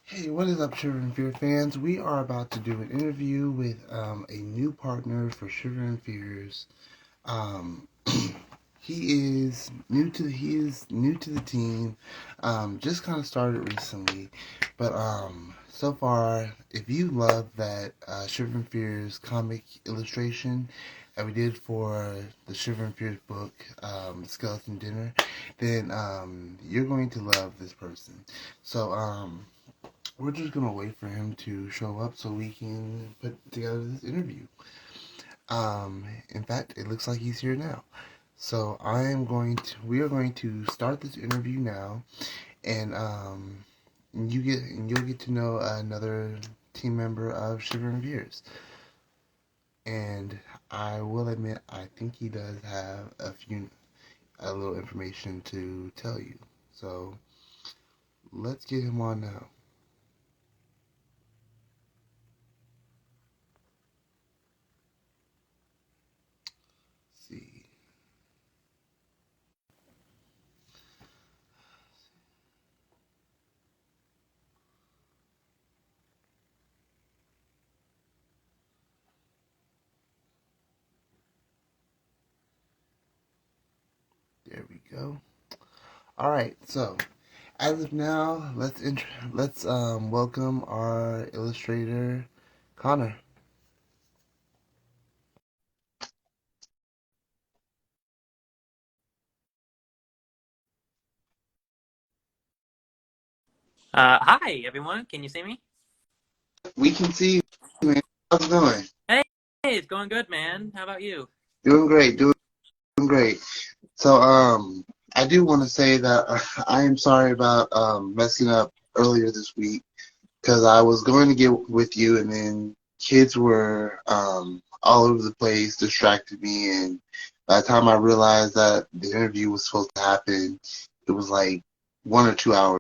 Hey, what is up, Shiver and Fear fans? We are about to do an interview with a new partner for Shiver and Fears. Um, he is new to the team. Just kind of started recently, but so far, if you love that Shiver and Fears comic illustration that we did for the Shiver and Fears book, Skeleton Dinner, then you're going to love this person. So we're just gonna wait for him to show up so we can put together this interview. In fact, it looks like he's here now. So we are going to start this interview now, and you'll get to know another team member of Shiver and Fears. And I will admit, I think he does have a little information to tell you. So let's get him on now. Let's see. There we go. All right, so as of now, let's welcome our illustrator, Connor. Hi, everyone. Can you see me? We can see you, man. How's it going? Hey, it's going good, man. How about you? Doing great, doing great. So, I do want to say that I am sorry about messing up earlier this week because I was going to get with you, and then kids were all over the place, distracted me, and by the time I realized that the interview was supposed to happen, it was like 1 or 2 hours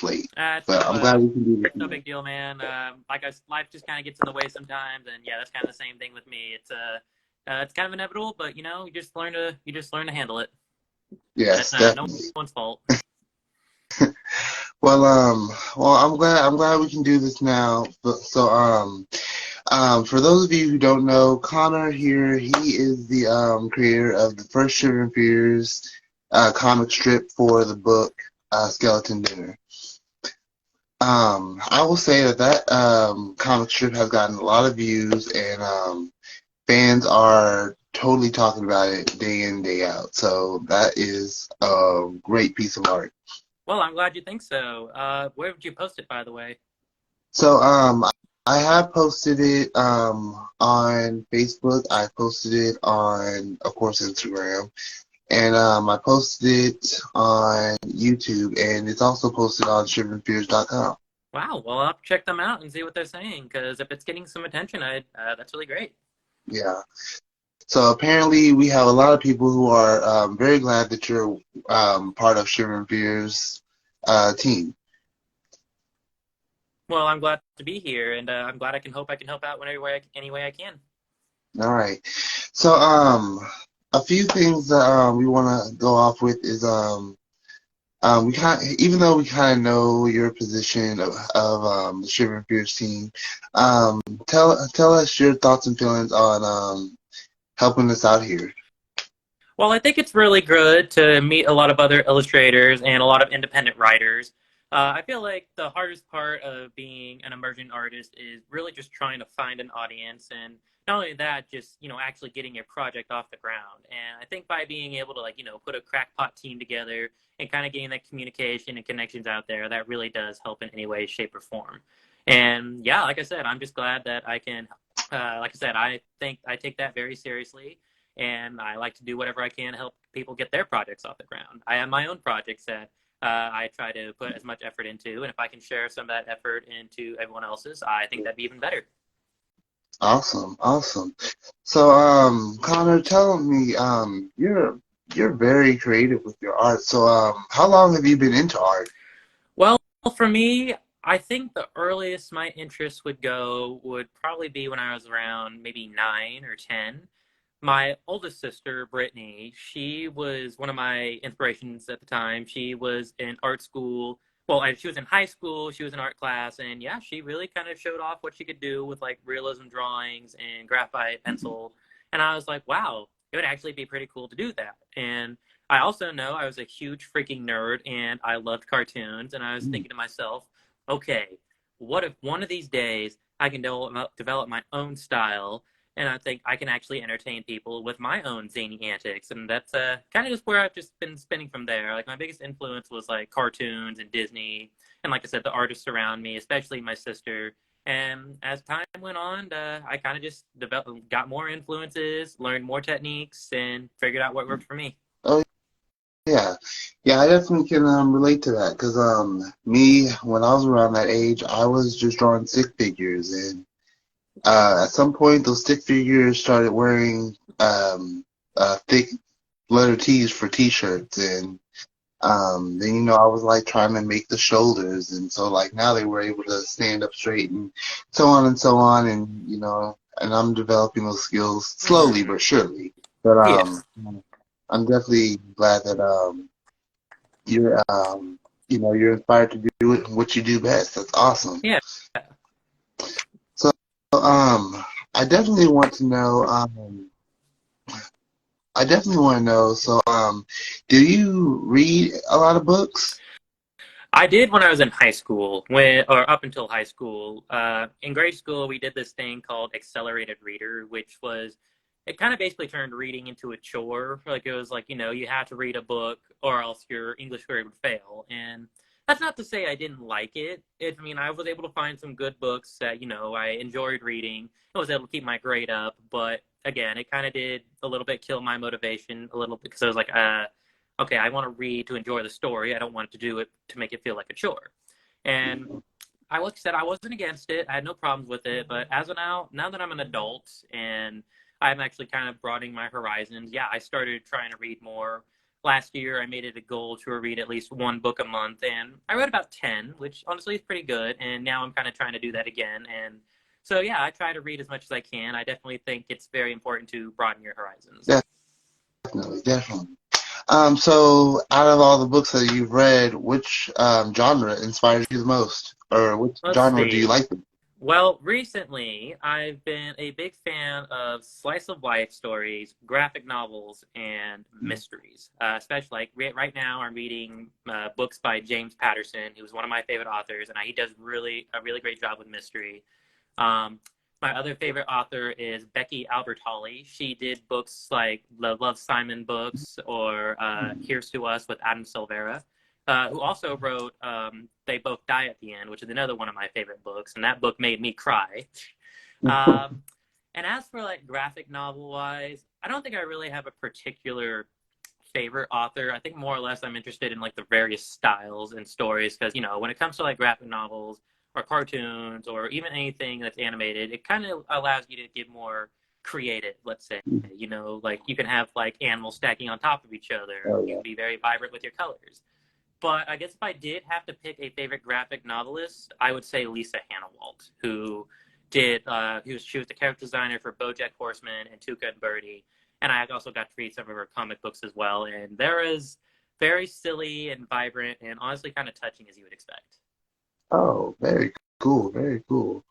late. It's But I'm glad we can do this no now. big deal, man. Life just kind of gets in the way sometimes, and yeah, that's kind of the same thing with me. It's kind of inevitable, but you just learn to handle it. That's Yes, no definitely. one's fault. Well, I'm glad we can do this now. For those of you who don't know, Connor here, he is the creator of the first Shiver and Fears comic strip for the book Skeleton Dinner. I will say that comic strip has gotten a lot of views, and fans are totally talking about it day in, day out. So that is a great piece of art. Well, I'm glad you think so. Where would you post it, by the way? So I have posted it on Facebook. I posted it on, of course, Instagram, and I posted it on YouTube, and it's also posted on shiverandfears.com. Wow. Well, I'll have to check them out and see what they're saying, because if it's getting some attention, that's really great. Yeah. So apparently, we have a lot of people who are very glad that you're part of Shiver and Fears team. Well, I'm glad to be here, and I'm glad I can help out any way I can. All right. So a few things that we want to go off with is we kind even though we kind of know your position of the Shiver and Fears team, tell us your thoughts and feelings on helping us out here. Well, I think it's really good to meet a lot of other illustrators and a lot of independent writers. I feel like the hardest part of being an emerging artist is really just trying to find an audience, and not only that, just actually getting your project off the ground. And I think by being able to put a crackpot team together and kind of getting that communication and connections out there, that really does help in any way, shape, or form. And yeah, like I said, I'm just glad that I can. Like I said, I think I take that very seriously, and I like to do whatever I can to help people get their projects off the ground. I have my own projects that I try to put as much effort into, and if I can share some of that effort into everyone else's, I think that'd be even better. Awesome, awesome. So Connor, tell me you're very creative with your art. So how long have you been into art? Well, for me, I think the earliest my interest would go would probably be when I was around maybe 9 or 10. My oldest sister, Brittany, she was one of my inspirations at the time. She was in art school she was in high school, she was in art class, and yeah, she really kind of showed off what she could do with like realism drawings and graphite pencil. And I was like, wow, it would actually be pretty cool to do that. And I also know I was a huge freaking nerd and I loved cartoons. And I was Mm. thinking to myself, okay, what if one of these days I can develop my own style and I think I can actually entertain people with my own zany antics, and that's kind of just where I've just been spinning from there. Like my biggest influence was like cartoons and Disney, and like I said, the artists around me, especially my sister. And as time went on, I kind of just developed, got more influences, learned more techniques, and figured out what worked for me. Oh yeah, yeah. I definitely can relate to that because me when I was around that age, I was just drawing stick figures, and at some point those stick figures started wearing thick letter T's for T-shirts, and then I was like trying to make the shoulders, and so like now they were able to stand up straight and so on, and and I'm developing those skills slowly Mm-hmm. but surely. But Yeah, I'm definitely glad that you're you're inspired to do it what you do best. That's awesome. yeah. So I definitely want to know. I definitely want to know. So do you read a lot of books? I did when I was in high school, or up until high school. In grade school, we did this thing called accelerated reader, which was it kind of basically turned reading into a chore. Like it was like you had to read a book or else your English grade would fail. And that's not to say I didn't like it. I mean, I was able to find some good books that I enjoyed reading. I was able to keep my grade up, but again, it kind of did a little bit kill my motivation a little bit because I was like, okay, I want to read to enjoy the story. I don't want to do it to make it feel like a chore. And said I wasn't against it. I had no problems with it. But as of now that I'm an adult and I'm actually kind of broadening my horizons, yeah, I started trying to read more. Last year, I made it a goal to read at least one book a month, and I read about 10, which honestly is pretty good. And now I'm kind of trying to do that again. And so, yeah, I try to read as much as I can. I definitely think it's very important to broaden your horizons. Definitely, definitely. So out of all the books that you've read, which genre inspires you the most, or which Let's genre do you see. like? Well, recently I've been a big fan of slice of life stories, graphic novels, and mysteries. Especially like right now, I'm reading books by James Patterson, who's one of my favorite authors, and he does a really great job with mystery. Um, my other favorite author is Becky Albert Hawley. She did books like the Love Simon books or Here's to Us with Adam Silvera, who also wrote They Both Die at the End, which is another one of my favorite books, and that book made me cry. Um, and as for like graphic novel wise, I don't think I really have a particular favorite author. I think more or less I'm interested in like the various styles and stories because when it comes to like graphic novels or cartoons or even anything that's animated, it kind of allows you to get more creative. Let's say like you can have like animals stacking on top of each other. Oh You yeah. can be very vibrant with your colors. But I guess if I did have to pick a favorite graphic novelist, I would say Lisa Hannawalt, who she was the character designer for BoJack Horseman and Tuca and Birdie, and I also got to read some of her comic books as well. And they're as very silly and vibrant and honestly kind of touching as you would expect. Oh, very cool, very cool.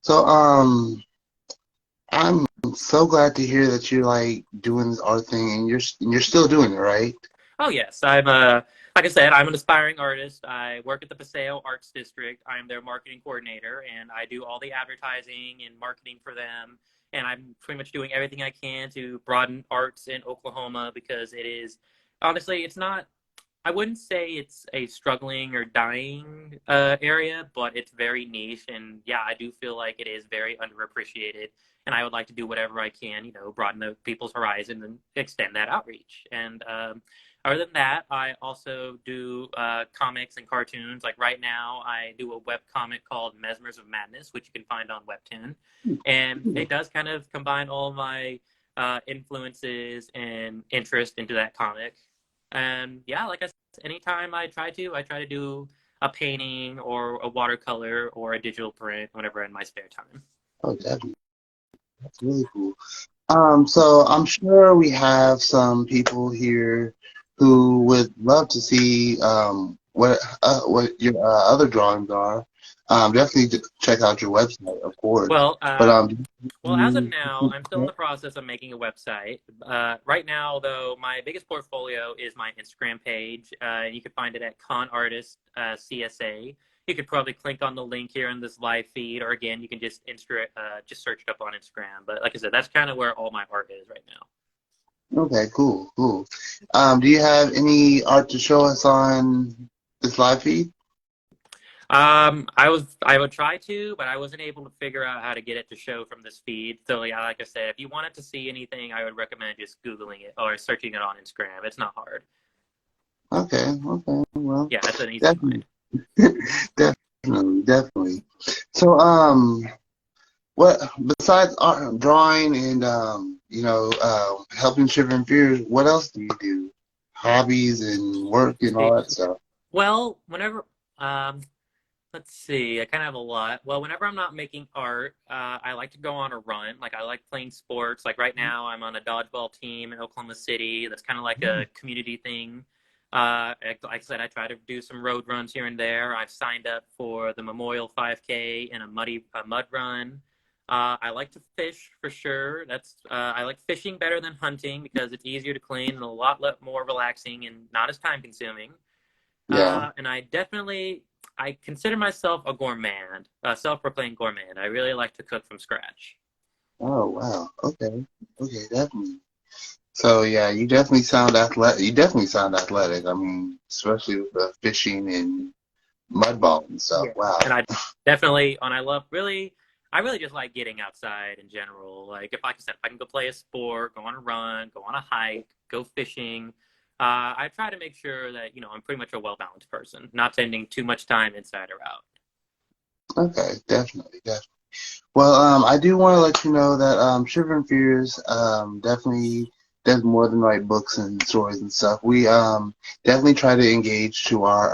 So I'm so glad to hear that you're like doing this art thing, and you're still doing it, right? Oh yes, I'm like I said, I'm an aspiring artist. I work at the Paseo Arts District. I'm their marketing coordinator, and I do all the advertising and marketing for them. And I'm pretty much doing everything I can to broaden arts in Oklahoma because it is honestly, it's not. I wouldn't say it's a struggling or dying area, but it's very niche, and yeah, I do feel like it is very underappreciated. And I would like to do whatever I can, broaden the people's horizon and extend that outreach. And other than that, I also do comics and cartoons. Like right now, I do a web comic called Mesmers of Madness, which you can find on Webtoon, and it does kind of combine all my influences and interest into that comic. And yeah, like I said, anytime I try to do a painting or a watercolor or a digital print whenever in my spare time. Oh, definitely. That's really cool. So I'm sure we have some people here who would love to see what your other drawings are, definitely check out your website, of course. Well, But well, as of now, I'm still in the process of making a website. Right now, though, my biggest portfolio is my Instagram page. You can find it at CSA. You could probably click on the link here in this live feed, or again, you can just search it up on Instagram. But like I said, that's kind of where all my art is right now. okay, cool, cool. Do you have any art to show us on this live feed? I would try to, but I wasn't able to figure out how to get it to show from this feed. So yeah, like I said, if you wanted to see anything, I would recommend just Googling it or searching it on Instagram. It's not hard. Okay, okay, well, Yeah, it's an easy definitely, find. definitely, definitely. So, what besides art, drawing and helping Shiver and Fears, what else do you do? Hobbies and work and all that stuff. Well, whenever um, let's see, I kind of have a lot. Well, whenever I'm not making art, I like to go on a run. Like I like playing sports. Like right now, I'm on a dodgeball team in Oklahoma City. That's kind of like a community thing. Like I said, I try to do some road runs here and there. I've signed up for the Memorial 5K and a mud run. I like to fish for sure. I like fishing better than hunting because it's easier to clean and a lot more relaxing and not as time consuming. Yeah. And I consider myself a gourmand, a self-proclaimed gourmand. I really like to cook from scratch. Oh wow. Okay. Okay, definitely. So yeah, you definitely sound athletic. You definitely sound athletic. I mean, especially with the fishing and mud ball and stuff. Yeah. Wow. And I really just like getting outside in general. Like if, like I said, if I can go play a sport, go on a run, go on a hike, go fishing. I try to make sure that, I'm pretty much a well-balanced person, not spending too much time inside or out. Okay, definitely, definitely. Well, I do want to let you know that Shiver and Fears definitely does more than write books and stories and stuff. We definitely try to engage to our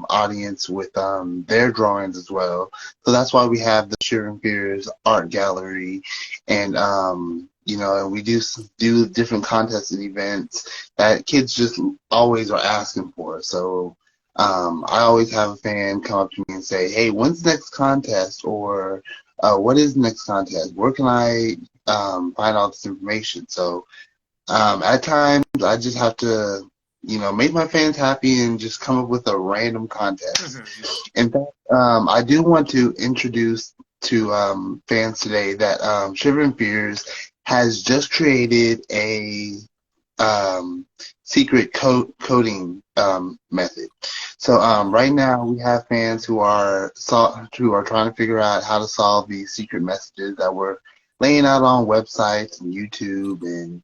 audience with their drawings as well. So that's why we have the Shiver and Fears art gallery, and and we do different contests and events that kids just always are asking for. So. I always have a fan come up to me and say, "Hey, when's the next contest?" Or what is the next contest? Where can I find all this information? So at times I just have to, make my fans happy and just come up with a random contest. Mm-hmm. In fact, I do want to introduce to fans today that Shiver and Fears has just created a secret coding method. So right now we have fans who are trying to figure out how to solve these secret messages that we're laying out on websites and YouTube, and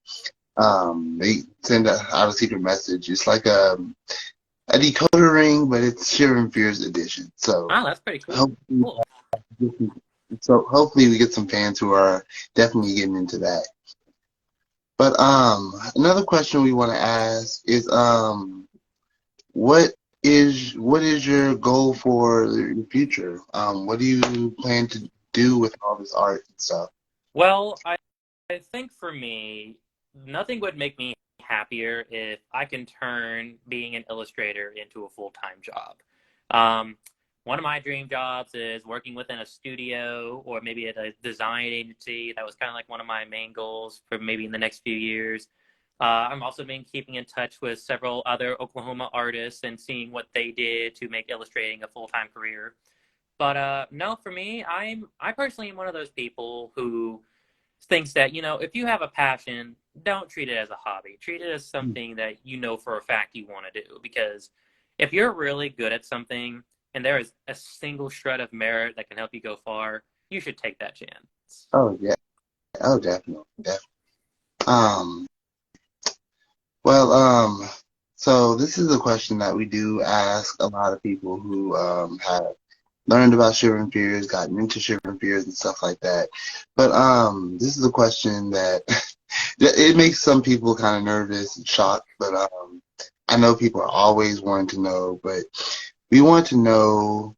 they send out a secret message. It's like a decoder ring, but it's Shiver and Fears edition. So Oh, that's pretty cool. hopefully, Cool. hopefully we get some fans who are definitely getting into that. But another question we want to ask is what is your goal for the future? What do you plan to do with all this art and stuff? Well, I think for me, nothing would make me happier if I can turn being an illustrator into a full-time job. Um, One of my dream jobs is working within a studio or maybe at a design agency. That was kind of like one of my main goals for maybe in the next few years. I'm also been keeping in touch with several other Oklahoma artists and seeing what they did to make illustrating a full-time career. But no, for me, I personally am one of those people who thinks that, if you have a passion, don't treat it as a hobby. Treat it as something that you know for a fact you want to do. Because if you're really good at something and there is a single shred of merit that can help you go far, you should take that chance. Oh yeah, oh definitely, definitely. Um, well, so this is a question that we do ask a lot of people who have learned about Shiver and Fears, gotten into Shiver and Fears and stuff like that. But this is a question that it makes some people kind of nervous and shocked, but I know people are always wanting to know, but we want to know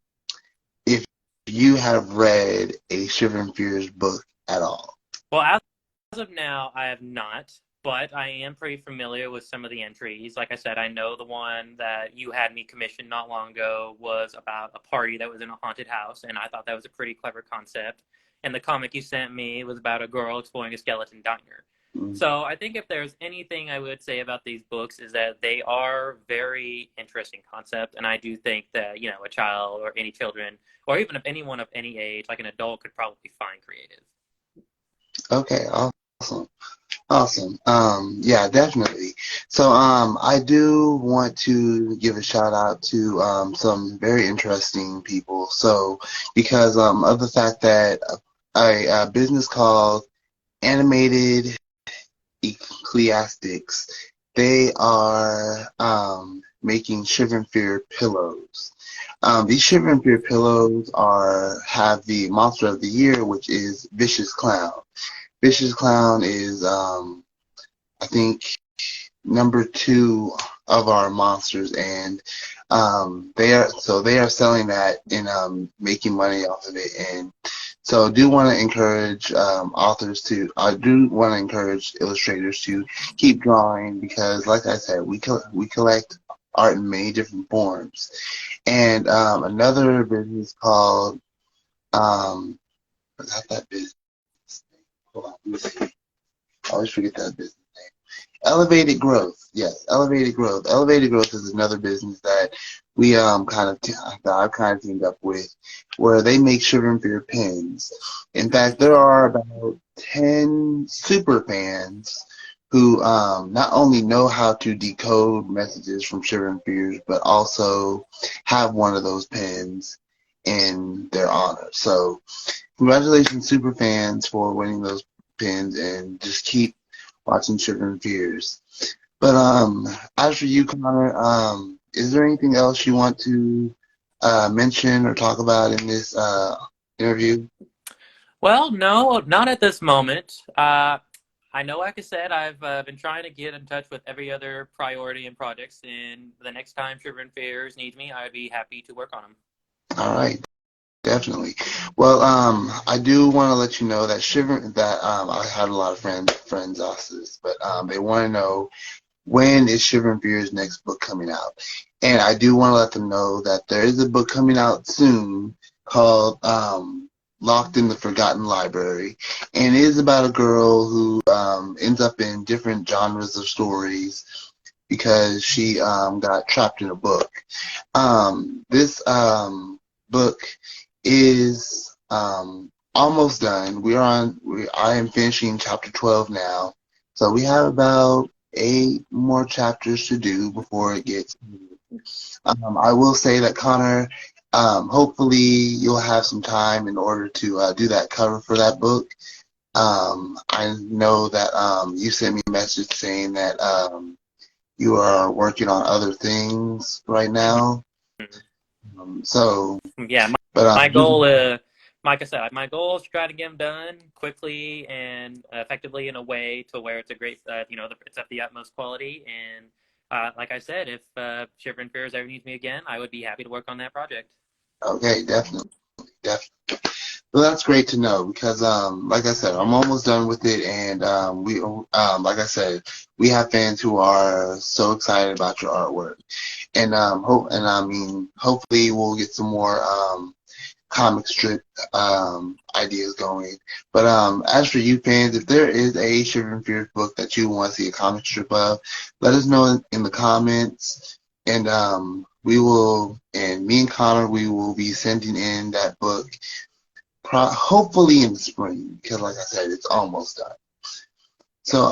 if you have read a Shiver and Fears book at all. Well, as of now, I have not. but I am pretty familiar with some of the entries. Like I said, I know the one that you had me commissioned not long ago was about a party that was in a haunted house, and I thought that was a pretty clever concept. And the comic you sent me was about a girl exploring a skeleton diner. Mm. So I think if there's anything I would say about these books is that they are very interesting concept, and I do think that, you know, a child or any children, or even if anyone of any age, like an adult, could probably find creative. Okay, awesome. Awesome. Yeah, definitely. So, I do want to give a shout out to some very interesting people. So, because of the fact that a business called Animated Ecclesiastics, they are making Shiver and Fear pillows. These Shiver and Fear pillows have the monster of the year, which is Vicious Clown. Vicious Clown is I think number two of our monsters, and they are selling that and making money off of it. And so do want to encourage I do want to encourage illustrators to keep drawing, because like I said, we collect art in many different forms. And another business called I forgot that business. Hold on, let me see. I always forget that business. Elevated Growth, yes, Elevated Growth. Elevated Growth is another business that we that I've kind of teamed up with, where they make Shiver and Fear pins. In fact, there are about 10 super fans who not only know how to decode messages from Shiver and Fears, but also have one of those pins in their honor. So, congratulations, super fans, for winning those pins, and just keep watching Shiver and Fears. But as for you, Connor, is there anything else you want to mention or talk about in this interview? Well, no, not at this moment. I know, like I said, I've been trying to get in touch with every other priority and projects, and the next time Shiver and Fears needs me, I'd be happy to work on them. All right, definitely. Well, I do want to let you know that I had a lot of friends ask this, but they want to know, when is Shiver and Fear's next book coming out? And I do want to let them know that there is a book coming out soon called Locked in the Forgotten Library. And it is about a girl who ends up in different genres of stories because she got trapped in a book. This book is almost done. I am finishing chapter 12 now. So we have about 8 more chapters to do before it gets. I will say that, Connor, hopefully you'll have some time in order to do that cover for that book. I know that you sent me a message saying that you are working on other things right now. So, Yeah, but my goal, like I said, my goal is to try to get them done quickly and effectively in a way to where it's a great, it's of the utmost quality. And like I said, if Shiver and Fears ever needs me again, I would be happy to work on that project. okay, definitely, definitely. Well, that's great to know, because, like I said, I'm almost done with it, and like I said, we have fans who are so excited about your artwork, and hopefully we'll get some more comic strip ideas going. But as for you fans, if there is a Shiver and Fears book that you want to see a comic strip of, let us know in the comments, and me and Connor, we will be sending in that book hopefully in the spring, because like I said, it's almost done. So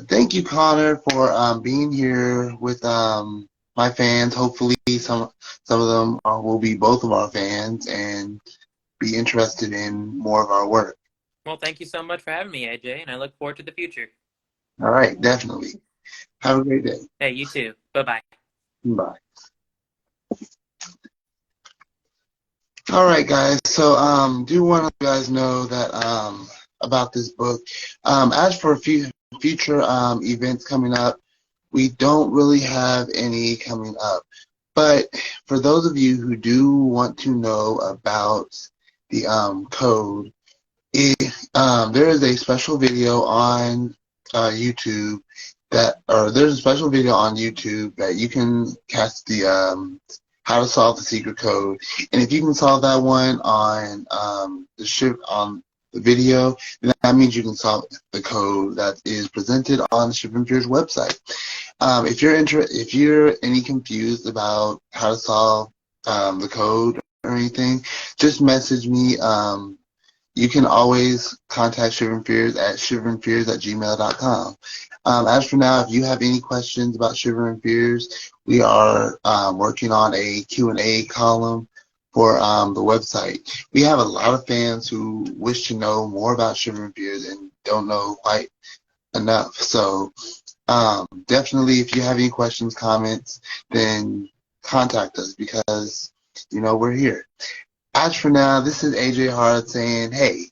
thank you, Connor, for being here with my fans. Hopefully some of them will be both of our fans and be interested in more of our work. Well, thank you so much for having me, AJ, and I look forward to the future. All right, definitely. Have a great day. Hey, you too. Bye bye. Bye. All right, guys. So do want to let you guys know that about this book. As for a few future events coming up, we don't really have any coming up. But for those of you who do want to know about the code, there is a special video on YouTube or there's a special video on YouTube that you can catch the how to solve the secret code, and if you can solve that one on on the video, then that means you can solve the code that is presented on the Shiver and Fears website. If you're any confused about how to solve the code or anything, just message me. You can always contact Shiver and Fears at shiverandfears@gmail.com. As for now, if you have any questions about Shiver and Fears, we are working on a Q&A column for the website. We have a lot of fans who wish to know more about Shiver and Fears and don't know quite enough. So definitely, if you have any questions, comments, then contact us because, we're here. As for now, this is AJ Hard saying, hey,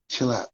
chill out.